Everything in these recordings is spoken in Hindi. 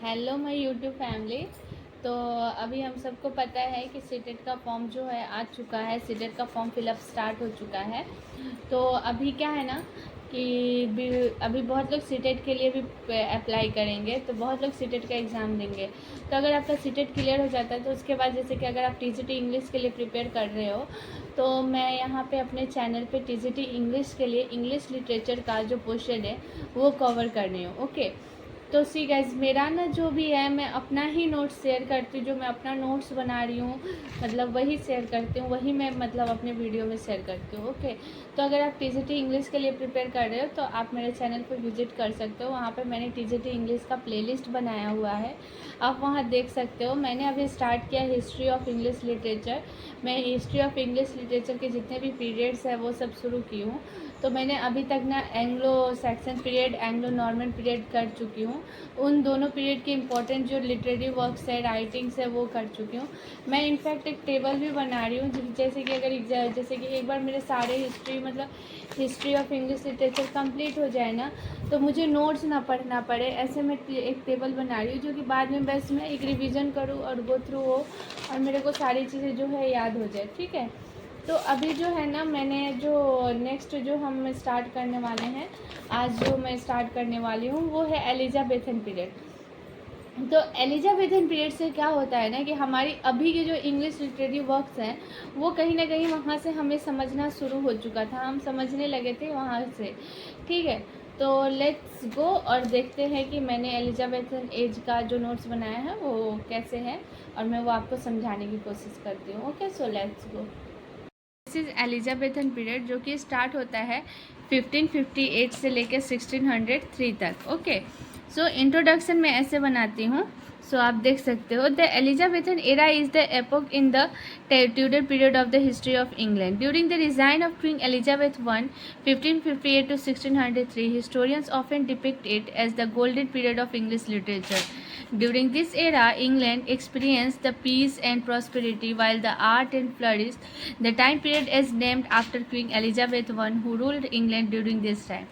Hello my YouTube family. तो अभी हम सबको पता है कि सीटेट का फॉर्म जो है आ चुका है। सीटेट का फॉर्म फिलअप स्टार्ट हो चुका है। तो अभी क्या है ना कि अभी बहुत लोग सीटेट के लिए भी अप्लाई करेंगे, तो बहुत लोग सीटेट का एग्ज़ाम देंगे। तो अगर आपका सीटेट क्लियर हो जाता है तो उसके बाद जैसे कि अगर आप टीजीटी इंग्लिश के लिए प्रिपेयर कर रहे हो, तो मैं यहाँ पे अपने चैनल पे टीजीटी इंग्लिश के लिए इंग्लिश लिटरेचर का जो पोर्शन है वो कवर कर रही हूँ। ओके, तो सी गाइज, मेरा ना जो भी है मैं अपना ही नोट्स शेयर करती हूँ। जो मैं अपना नोट्स बना रही हूँ मतलब वही शेयर करती हूँ, वही मैं मतलब अपने वीडियो में शेयर करती हूँ। ओके, तो अगर आप टीजीटी इंग्लिश के लिए प्रिपेयर कर रहे हो तो आप मेरे चैनल पर विजिट कर सकते हो। वहाँ पे मैंने टीजीटी इंग्लिश का प्लेलिस्ट बनाया हुआ है, आप वहाँ देख सकते हो। मैंने अभी स्टार्ट किया हिस्ट्री ऑफ इंग्लिश लिटरेचर। मैं हिस्ट्री ऑफ इंग्लिश लिटरेचर के जितने भी पीरियड्स हैं वो सब शुरू की हूँ। तो मैंने अभी तक ना Anglo Saxon period, Anglo Norman period कर चुकी हूँ। उन दोनों पीरियड के इम्पोर्टेंट जो लिटरेरी वर्क्स है, राइटिंग्स है, वो कर चुकी हूँ। मैं इनफैक्ट एक टेबल भी बना रही हूँ, जैसे कि अगर जैसे कि एक बार मेरे सारे हिस्ट्री मतलब history of English literature complete हो जाए ना, तो मुझे नोट्स ना पढ़ना पड़े। ऐसे मैं एक टेबल बना रही हूँ जो कि बाद में बस मैं एक रिवीजन करूँ और गो थ्रू हो और मेरे को सारी चीज़ें जो है याद हो जाए। ठीक है, तो अभी जो है ना मैंने जो नेक्स्ट जो हम स्टार्ट करने वाले हैं, आज जो मैं स्टार्ट करने वाली हूँ वो है एलिजाबेथन पीरियड। तो एलिजाबेथन पीरियड से क्या होता है ना कि हमारी अभी के जो इंग्लिश लिटरेरी वर्क्स हैं वो कहीं ना कहीं वहाँ से हमें समझना शुरू हो चुका था, हम समझने लगे थे वहाँ से। ठीक है, तो लेट्स गो और देखते हैं कि मैंने एलिजाबेथन एज का जो नोट्स बनाया है वो कैसे है, और मैं वो आपको समझाने की कोशिश करती हूँ। Okay, so let's go. This is Elizabethan period जो कि स्टार्ट होता है 1558 से लेकर 1603 तक। ओके, सो इंट्रोडक्शन में ऐसे बनाती हूँ। सो आप देख सकते हो, the Elizabethan era is the epoch in the Tudor period of the history of England. During the resign of queen Elizabeth one 1558 to 1603, historians often depict it as the golden period of English literature. During this era, England experienced the peace and prosperity while the art and flourished. The time period is named after Queen Elizabeth I, who ruled England during this time.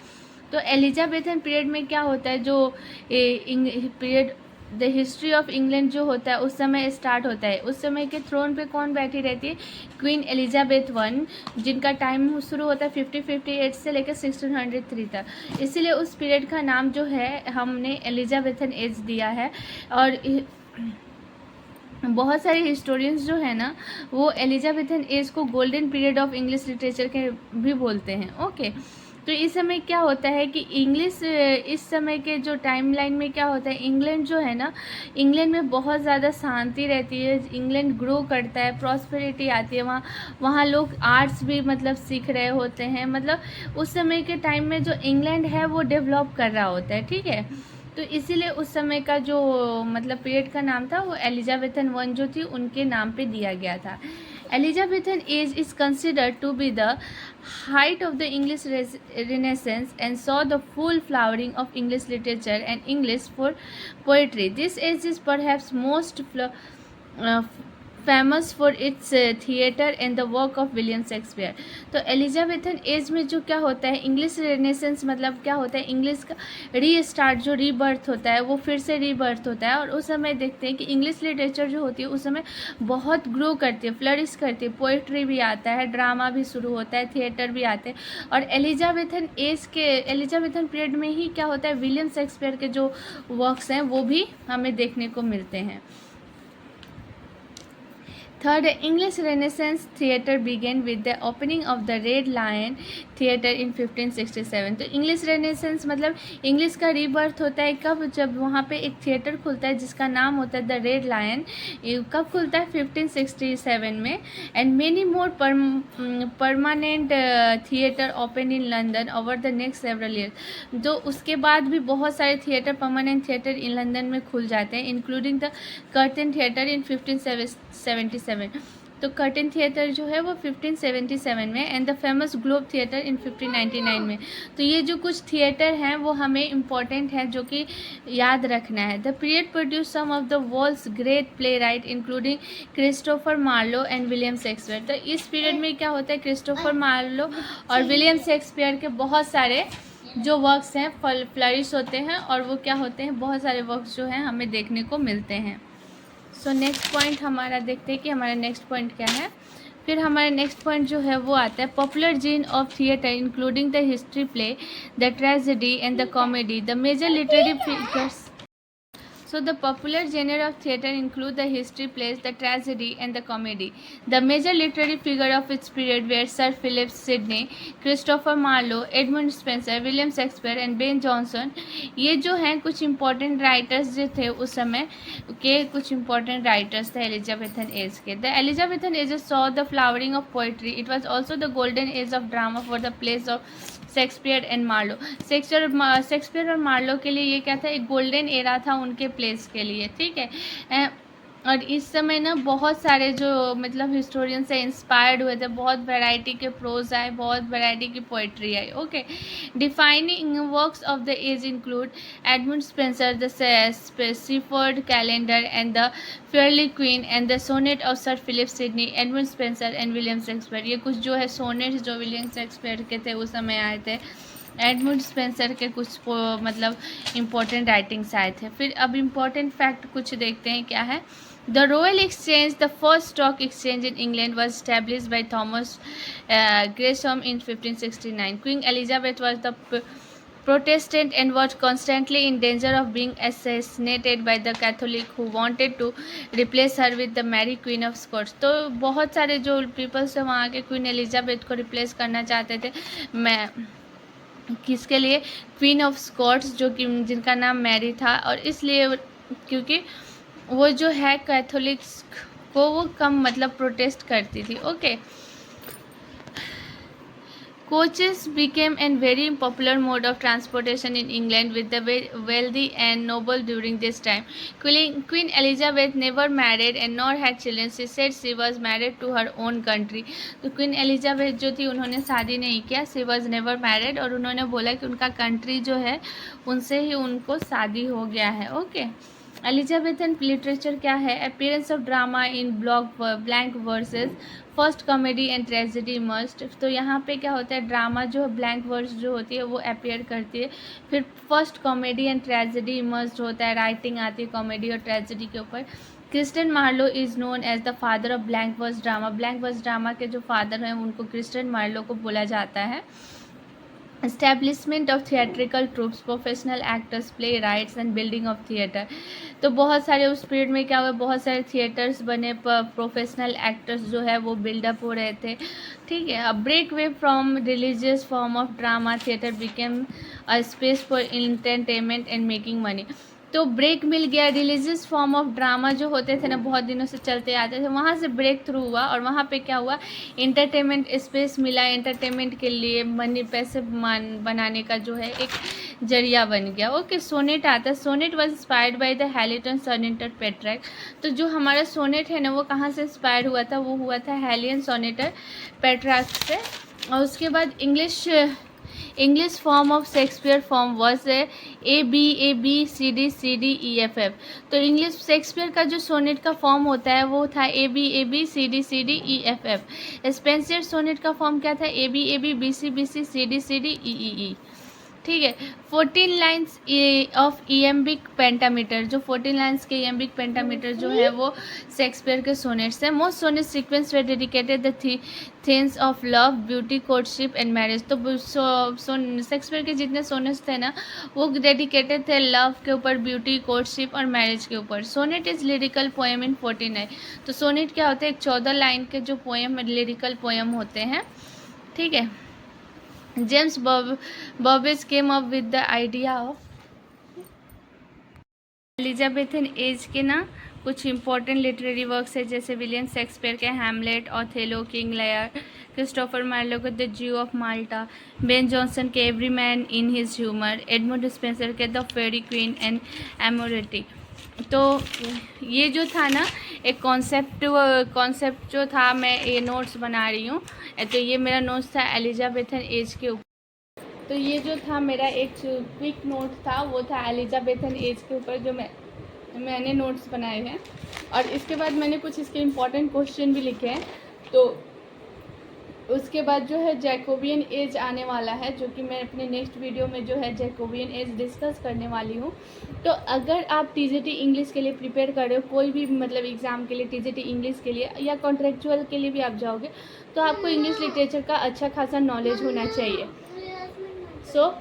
तो एलिजाबेथन पीरियड में क्या होता है, जो period the history of England जो होता है उस समय स्टार्ट होता है। उस समय के थ्रोन पे कौन बैठी रहती है? क्वीन एलिजाबेथ वन, जिनका टाइम शुरू होता है 1558 से लेकर 1603 तक। इसीलिए उस पीरियड का नाम जो है हमने एलिजाबेथन एज दिया है। और बहुत सारे हिस्टोरियंस जो है ना वो एलिजाबेथन एज को golden period of English literature के भी बोलते हैं। ओके, तो इस समय क्या होता है कि इंग्लिश, इस समय के जो टाइमलाइन में क्या होता है, इंग्लैंड जो है ना, इंग्लैंड में बहुत ज़्यादा शांति रहती है, इंग्लैंड ग्रो करता है, प्रॉस्पेरिटी आती है। वहाँ लोग आर्ट्स भी मतलब सीख रहे होते हैं। मतलब उस समय के टाइम में जो इंग्लैंड है वो डेवलप कर रहा होता है। ठीक है, तो इसीलिए उस समय का जो मतलब पीरियड का नाम था वो एलिजाबेथन वन जो थी उनके नाम पे दिया गया था। Elizabethan age is considered to be the height of the English Renaissance and saw the full flowering of English literature and English for poetry. This age is perhaps most famous for its theatre and the work of William Shakespeare. तो एलिजाबेथन एज में जो क्या होता है, इंग्लिश रेनेसेंस मतलब क्या होता है, इंग्लिश का रीस्टार्ट, जो रीबर्थ होता है वो फिर से रीबर्थ होता है। और उस समय देखते हैं कि इंग्लिश लिटरेचर जो होती है उस समय बहुत ग्रो करती है, फ्लरिश करती है, पोइट्री भी आता है, ड्रामा भी शुरू होता है, थिएटर भी आते हैं। और एलिजाबेथन एज के, एलिजाबेथन पीरियड में ही क्या होता है, विलियम शेक्सपियर के जो वर्क्स हैं वो भी हमें देखने को मिलते हैं। Third, English Renaissance theatre began with the opening of the Red Lion Theatre in 1567। तो इंग्लिश रेनेसेंस मतलब इंग्लिश का रीबर्थ होता है कब? जब वहाँ पे एक थिएटर खुलता है जिसका नाम होता है द रेड लायन। कब खुलता है? 1567 में। And many more permanent theatre open in London over the next several years. तो उसके बाद भी बहुत सारे theatre, permanent theatre in London में खुल जाते हैं, including the curtain theatre in 1577। तो कर्टन थिएटर जो है वो 1577 में, and the famous globe theatre in 1599 में। तो ये जो कुछ थिएटर हैं वो हमें इम्पॉर्टेंट है, जो कि याद रखना है। The period produce some of the world's great playwrights including Christopher Marlowe and William Shakespeare. तो इस पीरियड में क्या होता है, क्रिस्टोफर मार्लो और विलियम शेक्सपियर के बहुत सारे जो वर्क्स हैं फ्लरिश होते हैं, और वो क्या होते हैं, बहुत सारे वर्क्स जो हैं हमें देखने को मिलते हैं। सो नेक्स्ट पॉइंट हमारा देखते हैं कि हमारा नेक्स्ट पॉइंट क्या है। फिर हमारा नेक्स्ट पॉइंट जो है वो आता है popular genre of theatre including the history play, the tragedy and the comedy, the major literary figures. So the popular genre of theatre include the history plays, the tragedy and the comedy. The major literary figure of its period were Sir Philip Sidney, Christopher Marlowe, Edmund Spenser, William Shakespeare and Ben Jonson. ये जो हैं कुछ important writers जो थे उस समय के कुछ important writers थे Elizabethan age के. The Elizabethan age saw the flowering of poetry. It was also the golden age of drama for the plays of Shakespeare and Marlowe. Shakespeare और मार्लो के लिए ये क्या था, एक गोल्डन एरा था उनके प्लेस के लिए, ठीक है. और इस समय ना बहुत सारे जो मतलब हिस्टोरियन से इंस्पायर्ड हुए थे, बहुत वैरायटी के प्रोज आए, बहुत वैरायटी की पोइट्री आई. Okay, defining works of the age include Edmund Spenser, the Shepherd's Calendar and the Faerie Queene and the sonnet of Sir Philip Sidney, Edmund Spenser and William Shakespeare. ये कुछ जो है सोनेट्स जो विलियम शेक्सपियर के थे उस समय आए थे. एडमंड स्पेंसर के कुछ मतलब इम्पोर्टेंट राइटिंग्स आए थे. फिर अब इम्पोर्टेंट फैक्ट कुछ देखते हैं क्या है. The Royal Exchange, the first stock exchange in England, was established by Thomas Gresham in 1569. Queen Elizabeth was the Protestant and was constantly in danger of being assassinated by the Catholic who wanted to replace her with the Mary Queen of Scots. तो बहुत सारे जो पीपल्स थे वहाँ के क्वीन एलिजाबेथ को रिप्लेस करना चाहते थे. मैं किसके लिए, क्वीन ऑफ स्कॉट्स जो कि जिनका नाम मैरी था, और इसलिए क्योंकि वो जो है कैथोलिक्स को वो कम मतलब प्रोटेस्ट करती थी. Okay, coaches became a very popular mode of transportation in England with the wealthy and noble during this time. Queen Elizabeth never married and nor had children. She said she was married to her own country. तो क्वीन एलिजाबेथ जो थी उन्होंने शादी नहीं किया. शी वॉज नेवर मैरिड, और उन्होंने बोला कि उनका कंट्री जो है उनसे ही उनको शादी हो गया है. ओके, एलिजाबेथन लिटरेचर क्या है. Appearance of drama in blank versus, first comedy and tragedy must. तो यहाँ पे क्या होता है, ड्रामा जो ब्लैंक वर्स जो होती है वो अपीयर करती है. फिर first comedy and tragedy must होता है, राइटिंग आती है कॉमेडी और ट्रेजेडी के ऊपर. Christopher Marlowe is known as the father of blank verse drama. Blank verse drama के जो फादर हैं उनको क्रिस्टन मार्लो को बोला जाता है. Establishment of theatrical troops, professional actors, play rights and building of theatre. तो बहुत सारे उस पीरियड में क्या हुआ, बहुत सारे थिएटर्स बने, प्रोफेशनल एक्टर्स जो है वो बिल्डअप हो रहे थे. ठीक है, अब break away from religious form of drama, theatre became a space for entertainment and making money. तो ब्रेक मिल गया. रिलीजियस फॉर्म ऑफ ड्रामा जो होते थे ना, बहुत दिनों से चलते आते थे, वहाँ से ब्रेक थ्रू हुआ और वहाँ पे क्या हुआ, एंटरटेनमेंट स्पेस मिला. एंटरटेनमेंट के लिए मनी, पैसे बनाने का जो है एक जरिया बन गया. ओके, सोनेट आता है. Sonnet was inspired by the Italian sonneteer Petrarch. तो जो हमारा सोनेट है ना वो कहाँ से इंस्पायर हुआ था, वो हुआ था हेलियन सोनेटर पेट्रैक से. और उसके बाद English form of Shakespeare form was A C D E F F. तो इंग्लिश शेक्सपियर का जो सोनेट का फॉर्म होता है वो था A B C D E F F. Spenser sonnet का फॉर्म क्या था, A B C C D E. ठीक है. 14 लाइन्स ऑफ इयम्बिक पेंटामीटर. जो 14 लाइन्स के इयम्बिक पेंटामीटर जो है वो शेक्सपियर के सोनेट्स हैं. Most sonnet sequence were dedicated the themes of love, beauty, courtship and marriage. तो शेक्सपियर के जितने सोनेट्स थे ना वो डेडिकेटेड थे लव के ऊपर, ब्यूटी, कोर्टशिप और मैरिज के ऊपर. Sonnet is lyrical poem in 14. तो सोनेट क्या होता है, एक 14 लाइन के जो पोएम लिरिकल पोएम होते हैं. ठीक है. James Burbage came up with the idea of Elizabethan age के ना कुछ इंपॉर्टेंट लिटरेरी वर्क्स है, जैसे विलियम शेक्सपियर के Hamlet, Othello, King Lear, Christopher Marlowe के the Jew of Malta, Ben Jonson के Every Man in His Humour, Edmund Spenser के the Faerie Queene and Amoretti. तो ये जो था ना एक कॉन्सेप्ट जो था, मैं ये नोट्स बना रही हूँ. तो ये मेरा नोट्स था एलिजाबेथन एज के ऊपर. तो ये जो था मेरा एक क्विक नोट था, वो था एलिजाबेथन एज के ऊपर जो मैंने नोट्स बनाए हैं. और इसके बाद मैंने कुछ इसके इम्पोर्टेंट क्वेश्चन भी लिखे हैं. तो उसके बाद जो है जैकोबियन एज आने वाला है, जो कि मैं अपने नेक्स्ट वीडियो में जो है जैकोबियन एज डिस्कस करने वाली हूँ। तो अगर आप टीजीटी इंग्लिश के लिए प्रिपेयर कर रहे हो, कोई भी मतलब एग्ज़ाम के लिए, टीजीटी इंग्लिश के लिए या कॉन्ट्रेक्चुअल के लिए भी आप जाओगे, तो आपको इंग्लिश लिटरेचर का अच्छा खासा नॉलेज होना चाहिए। सो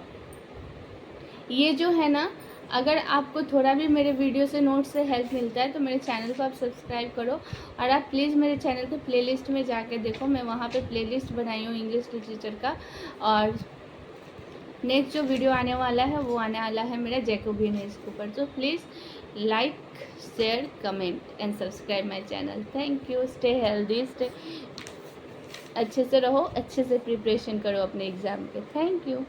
ये जो है ना, अगर आपको थोड़ा भी मेरे वीडियो से नोट से हेल्प मिलता है तो मेरे चैनल को आप सब्सक्राइब करो, और आप प्लीज़ मेरे चैनल के प्लेलिस्ट में जाके देखो, मैं वहाँ पे प्लेलिस्ट बनाई हूँ इंग्लिश लिटरेचर का। और नेक्स्ट जो वीडियो आने वाला है वो आने वाला है मेरा जैकोबियन एज के ऊपर। तो please like, share, comment and subscribe my channel. Thank you. Stay healthy, stay अच्छे से रहो, अच्छे से प्रिपरेशन करो अपने एग्ज़ाम के। Thank you.